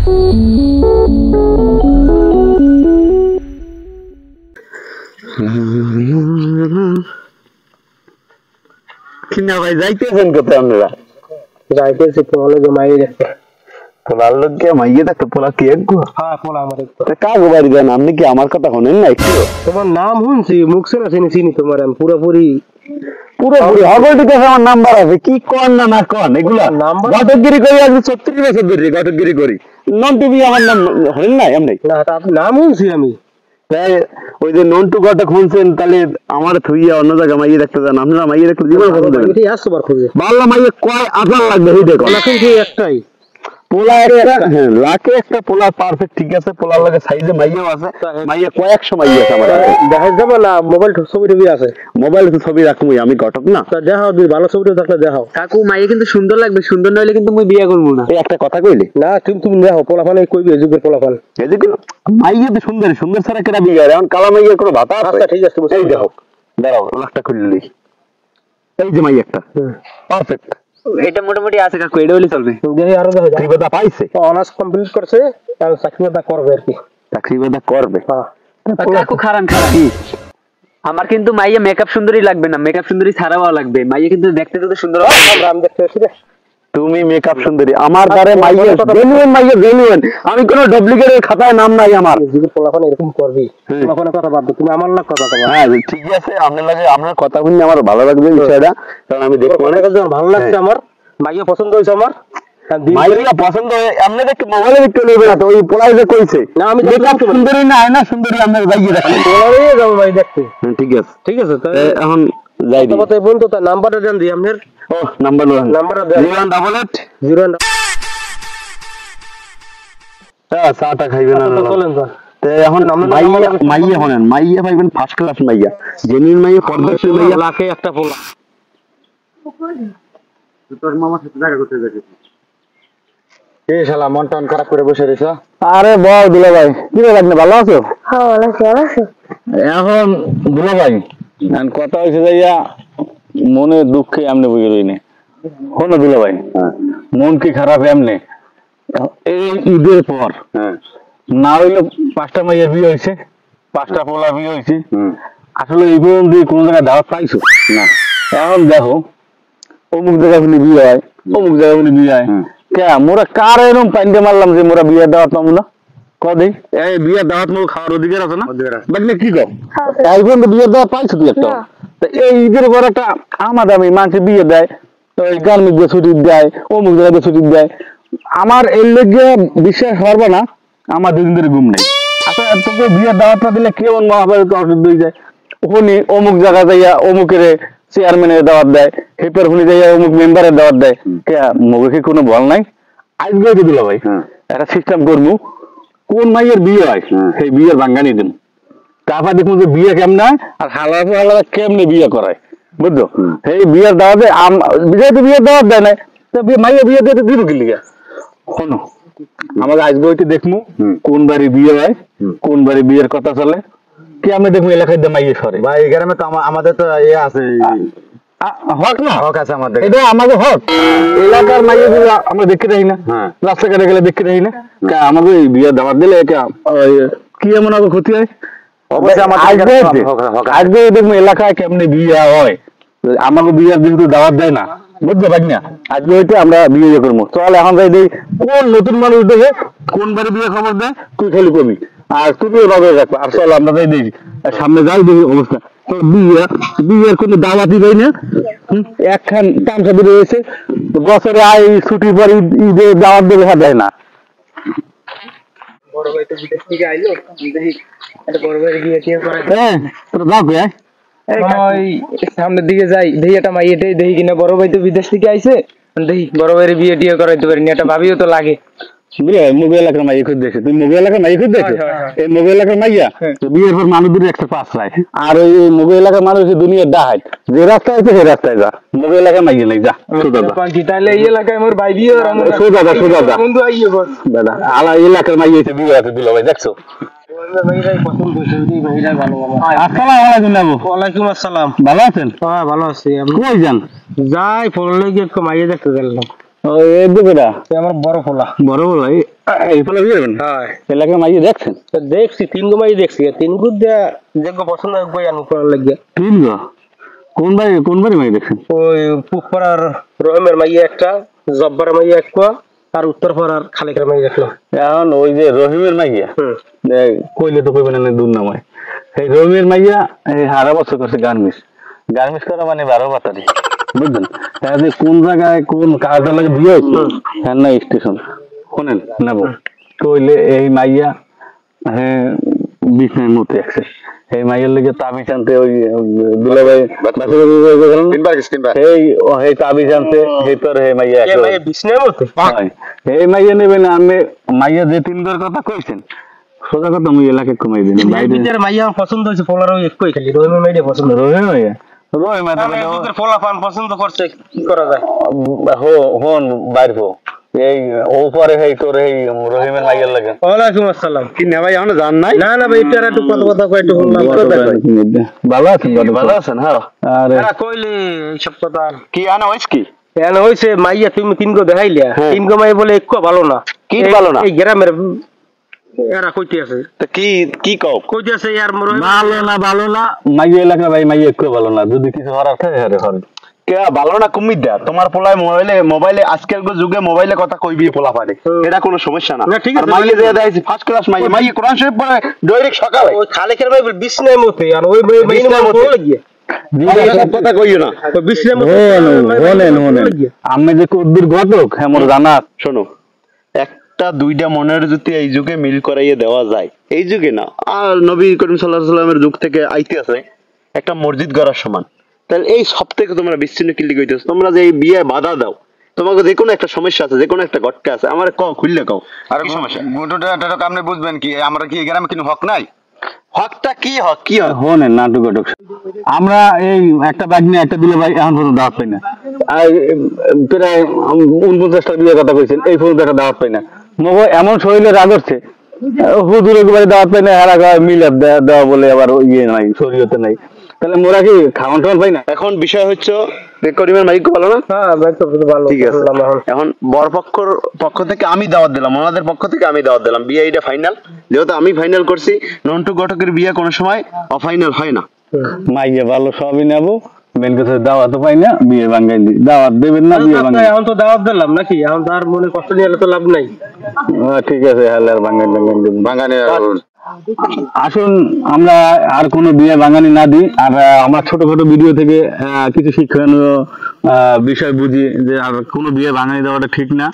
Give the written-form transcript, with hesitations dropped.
কিনা ভাই যাইতেছেন কোথায় আপনারা? যাইতেছি পোলা জমাই দেখতে। পোলার লোককে মাইয়ে দেখতে পোলা কে গো? হ্যাঁ পোলা আমার কাগো বাড়ি যান, আপনি কি আমার কথা শোনেন না একটু? তোমার নাম শুনছি, মুখ শোনা চিনি তোমার আমি পুরোপুরি হগলটিতে আমার নাম্বার আছে, কি কন না না কন এগুলা ঘটকগিরি করি, আজ 36 বছর ধরে ঘটকগিরি করি। নন্টু ভাই আমার নাম হলেন না এমনি না, নাম শুনছি আমি। তাই ওই যে নন্টু ঘটক শুনছেন, তাহলে আমার থুইয়া অন্য জায়গায় মাইয়ে দেখতে যান, আপনারা মাইয়ে দেখতে জীবন কথা দেবেন। এটাই আসছে বার খুঁজে বাল্লা মাইয়ে কয় আধার লাগবে এই দেখো না, কিন্তু একটাই পোলা হ্যাঁ লাখে একটা পোলা পারফেক্ট ঠিক আছে, পোলার লাগে সাইজে মাইয়াও আছে, মাইয়া কয়েকশো মাইয়া আছে আমার দেখা যাবে না। মোবাইল ছবি টবি আছে, মোবাইল তো ছবি রাখবো, আমি ঘটক না। দেখাও তুমি ভালো ছবি থাকলে দেখাও। কাকু মাইয়া কিন্তু সুন্দর লাগবে, সুন্দর নইলে কিন্তু মুই বিয়ে করবো না। এই একটা কথা কইলে না, তুমি দেখো পোলাপান কইবে যুগের পোলাপান এদিকে মাইয়া তো সুন্দর, সুন্দর ছাড়া কেনা বিয়ে করে, এখন কালা মাইয়ার কোনো ভাতা আছে? আচ্ছা ঠিক আছে, এই দেখো দাঁড়াও লাখটা খুললি, এই যে মাইয়া একটা পারফেক্ট, এটা মোটামুটি আছে কাকু, এটা হলে চলবে। আরো দেখো চাকরি বাদা পাইছে, অনার্স কমপ্লিট করছে, এখন চাকরি বাদা করবে আর কি। চাকরি বাদা করবে। কাকু খারান আমার কিন্তু মাইয়া মেকআপ সুন্দরী লাগবে না, মেকআপ সুন্দরী ছাড়াও লাগবে। মাইয়া কিন্তু দেখতে তো সুন্দর। আমি দেখতে আসি রে। তুমি মেকআপ সুন্দরী, আমার দ্বারে মাইয়া জেনুইন, মাইয়া জেনুইন, আমি কোনো ডুপ্লিকেটের খাতায় নাম নাই আমার। যুগের পোলাপান এরকম করবি, পোলাপানের কথা বাদ দাও, তুমি আমার লাগ কথা বলো। হ্যাঁ ঠিক আছে, আপনার লাগে আপনার কথা শুনে আমার ভালো লাগবে বিষয়টা, কারণ আমি দেখবো অনেক ভালো লাগছে আমার, মাইয়া পছন্দ হয়েছে আমার। মাইয়া পছন্দ হয় আপনি দেখতে মোবাইলে দেখতে নেবে না তো, ওই পোলাই যে কইছে না আমি মেকআপ সুন্দরী না আয়না সুন্দরী, আপনার যাইয়ে দেখেন পোলারে যাবো ভাই দেখতে। ঠিক আছে ঠিক আছে, তাই এখন যাই দিই। কথা বলতো তার নাম্বারটা দেন দিই আপনার। ও নাম্বার নাম্বারটা দেন 0188 হ্যাঁ চাটা খাইবেন না চলেন স্যার। এখন মাইয়া মাইয়া হলেন, মাইয়া পাইবেন ফার্স্ট ক্লাস মাইয়া, জেনুইন মাইয়া, পর্দাশীল মাইয়া, লাখে একটা পোলা। তোর মামার সাথে দেখা করতে যাচ্ছি। এই শালা মন টন খারাপ করে বসে রইছো। আরে বল দুলা ভাই, কি রে লাগনে, ভালো আছো? হ্যাঁ ভালো আছি, ভালো আছো? এখন দুলা ভাই কথা হয়েছে যাইয়া মনে দুঃখে এমনি বুঝে রইনি। শোনো দুলা ভাই, মন কি খারাপ এমনি, এই ঈদের পর না হইলে 5টা মাইয়া বিয়ে হয়েছে, 5টা পোলা বিয়ে হয়েছে, আসলে এই পর্যন্ত কোন জায়গায় দাওয়াত পাইছো না। এখন দেখো অমুক জায়গায় শুনি বিয়ে হয়, অমুক জায়গায় শুনি বিয়ে হয়, কে মোরা কার এরকম পাইন্ডে মারলাম যে মোরা বিয়ের দাওয়াত পাবো না? কদি এই বিয়ের দাওয়াত মোর খাওয়ার অধিকার আছে না? বাকি কি কও এই পর্যন্ত বিয়ের দাওয়াত পাইছো তুই একটা? এই ঈদের পর একটা আমাদামি মানুষ বিয়ে দেয়, ওই গার্মিক দিয়ে ছুটি দেয়, অমুক জায়গায় ছুটি দেয়, আমার এর লেগে বিশ্বাস করবে না, আমার 2 দিন ধরে ঘুম নেই। আচ্ছা তোকে বিয়ের দাওয়াতটা দিলে কেমন মহাভারত অসুবিধা হয়ে যায়, ওখানে অমুক জায়গা যাইয়া অমুকের চেয়ারম্যানের দাওয়াত দেয়, হেপার হুনি যাইয়া অমুক মেম্বারের দাওয়াত দেয়, কে মুখে কি কোনো বল নাই? আজকে দিল ভাই একটা সিস্টেম করবো, কোন মাইয়ের বিয়ে হয় সেই বিয়ের বাঙ্গানি দিন, তারপর দেখুন যে বিয়ে কেমন হয় আর হালাদা হালাদা কেমনি বিয়ে করায়, বুঝছো? এই বিয়ের দাওয়াতে যেহেতু বিয়ের দাওয়াত দেয় নাই, মাইয়া বিয়ে দিয়ে দিব কি লিগা? শোনো আমাকে আজকে ওইটি দেখবো কোন বাড়ি বিয়ে হয়, কোন বাড়ি বিয়ের কথা চলে, কি আমি দেখবো এলাকায় মাইয়ে সরে। ভাই এই গ্রামে তো আমাদের তো ইয়ে আছে, হক না, হক আছে আমাদের, এটা আমাদের হক। এলাকার মাইয়ে গুলো আমরা দেখতে রাখি না, রাস্তাঘাটে গেলে দেখতে রাখি না, আমাকে বিয়ে দাওয়াত দিলে কি এমন আগে ক্ষতি হয়? আজকে দেখবো এলাকায় কেমনি বিয়ে হয়, আমাকে বিয়ের যেহেতু দাওয়াত দেয় না, বুঝতে পারি না, আজকে হইতে আমরা বিয়ে করবো। চল এখন যাই দেখি কোন নতুন মানুষ দেখে কোন বাড়ি বিয়ে খবর দেয়, তুই খালি কবি আর তুমিও নজর রাখবো। আর চল আমরা যাই দেখি, সামনে যাই দেখি অবস্থা। বিয়ের কোনো দাওয়াতই দেয় না, একখান তামসা বের হয়েছে, বছরে আয় ছুটির পর ঈদে দাওয়াত দেবে, দেয় না। বড় ভাই তো বিদেশ থেকে আইলো, দেখি একটা বড় ভাইয়ের বিয়ে টিয়ে করে। হ্যাঁ তোরা যাও কে ওই সামনের দিকে যাই, দেখি একটা মাই এটাই দেখি কিনা বড় ভাই তো বিদেশ থেকে আইছে, দেখি বড় ভাইয়ের বিয়ে টিয়ে করাইতে পারিনি, একটা ভাবিও তো লাগে। মুগল এলাকার মাইয়া খুঁজ দেখছো, তুমি মুগল এলাকার মাইয়া খুঁজ দেখছো? এই মুগল এলাকার মাইয়া বিয়ের পর মানুষদের একটা পাশ রায়, আর ওই মুগল এলাকার মানুষ দুনিয়ার ডাহাই, যে রাস্তায় আছে সেই রাস্তায় যা, মুগল এলাকার মাইয়া নাই, যা সোজা যা। তাহলে এই এলাকায় মোর ভাই বিয়ে সোজা যা, সোজা যা বন্ধু আইয়ে বল দাদা, আলা এলাকার মাইয়া এসে বিয়ে হাতে দিল ভাই, দেখছো? ওয়ালাইকুম আসসালাম, ভালো আছেন? হ্যাঁ ভালো আছি। কই যান? যাই ফোন লেগে একটু মাইয়ে দেখতে গেলাম। এই দুপুরা আমার বড় ফোলা বড় বড় এই ফলে বিয়ে করবেন হ্যাঁ এলাকায় মাইয়ে দেখছেন দেখছি 3 গো মাই দেখছি 3 গো দিয়া যেগো পছন্দ হইব আনু করার লাগিয়া তিন গো কোন বাড়ি মাইয়ে দেখছেন ওই পুকপাড়ার রহিমের মাইয়া একটা জব্বার মাইয়া একটা আর উত্তর পাড়ার খালেকের মাইয়া দেখলাম এখন ওই যে রহিমের মাইয়া কইলে তো কইবেন না দূর নামায় এই রহিমের মাইয়া এই হারা বছর করছে গার্মেন্টস করা মানে 12 বাতারি বুঝলেন তাহলে কোন জায়গায় কোন কাজের লাগে বিয়ে হচ্ছে হ্যাঁ না স্টেশন শোনেন নেব কইলে এই মাইয়া হ্যাঁ বিছনার মতো আছে এই মাইয়ের লেগে তাবিজ আনতে ওই দুলাভাই এই তাবিজ আনতে এই তোর এই মাইয়া বিষ্ণের মতো এই মাইয়া নেবে না আমি মাইয়া যে 3 বার কথা কইছেন সোজা কথা আমি এলাকায় কমাই দিন বাইরের মাইয়া আমার পছন্দ হয়েছে পোলার ওই একই খালি রহিমের মাইয়া পছন্দ রহিম মাইয়া রহিম মাইয়া পোলা পান পছন্দ করছে কি করা যায় হন বাইরবো এই ওপরে এই তোর এই রহিমের মাইয়ার লাগে ওয়ালাইকুম আসসালাম কি না ভাই এখন জান নাই না না ভাই এটা একটু কথা কই একটু শুনলাম ভালো আছেন ভালো আছেন হ্যাঁ আরে কইলে এইসব কথা কি আনা হইছ কি এনে হইছে মাইয়া তুমি 3 গো দেখাইলা 3 গো মাইয়া বলে একটু ভালো না কি ভালো না এই গ্রামের এরা কইতে আছে তো কি কও কইতে আছে ইয়ার ভালো না মাইয়া এলাকা ভাই মাইয়া একটু ভালো না যদি কিছু হরার থাকে হরে হরে কে ভালো না কুমির দা তোমার পোলায় মোবাইলে আজকাল যুগে মোবাইলে কথা কইবি পোলা পারে এটা কোনো সমস্যা না ঠিক আছে মাইয়া যে দেখাইছি ফার্স্ট ক্লাস মাইয়া কোরআন শরীফ পড়ে ডাইরেক্ট সকালে ওই খালেকের ভাই বিষ্ণের মতে আর ওই মাইয়া মতে লাগিয়ে কথা কইও না বিষ্ণের মতে আমি যে কদ্দুর ঘটক হ্যাঁ মোর জানা শোনো একটা দুইটা মনের যদি এই যুগে মিল করাইয়ে দেওয়া যায় এই যুগে না আর নবী করিম সাল্লাল্লাহু আলাইহি সাল্লামের যুগ থেকে আইতে আছে একটা মসজিদ গড়ার সমান তাহলে এই সব থেকে তোমরা বিচ্ছিন্ন কিল্লি কইতেছো তোমরা যে এই বিয়ে বাধা দাও তোমাকে যে কোনো একটা সমস্যা আছে যে কোনো একটা গটকা আছে আমার খুললে কও আর কি সমস্যা গুটুটা আপনি বুঝবেন কি আমরা কি গ্রামে কোনো হক নাই হকটা কি হক কি হক হনে নাটক ঘটক আমরা এই একটা বাইক নিয়ে একটা দিলে ভাই এখন পর্যন্ত দাওয়াত পাই না আর প্রায় 49টা বিয়ে কথা কইছেন এই পর্যন্ত একটা দাওয়াত পাই না মগো এমন শরীরে রাগ হচ্ছে হুজুর একবারে দাওয়াত পাই না হারা মিলাদ দেওয়া বলে আবার ইয়ে নাই শরীয়তে নাই তাহলে মোরা কি খাওয়ান টাওয়ান পাই না এখন বিষয় হচ্ছে করিমের মাইক ভালো না হ্যাঁ ভাই তো ভালো ঠিক আছে এখন বরপক্ষর পক্ষ থেকে আমি দাওয়াত দিলাম ওনাদের পক্ষ থেকে আমি দাওয়াত দিলাম বিয়ে এটা ফাইনাল যেহেতু আমি ফাইনাল করছি নন্টু ঘটকের বিয়ে কোনো সময় অফাইনাল হয় না মাইয়া ভালো সবই নেবো মেন কথা দাওয়াত পাই না বিয়ে ভাঙ্গাই দি দাওয়াত দেবেন না বিয়ে ভাঙ্গাই এখন তো দাওয়াত দিলাম নাকি এখন তো আর মনে কষ্ট নিয়ে তো লাভ নাই ঠিক আছে হ্যাঁ আর ভাঙ্গাই ভাঙ্গানি আসুন আমরা আর কোনো বিয়ে ভাঙানি না দিই আর আমরা ছোটখাটো ভিডিও থেকে কিছু শিক্ষণীয় বিষয় বুঝি যে আর কোনো বিয়ে ভাঙানি দেওয়াটা ঠিক না।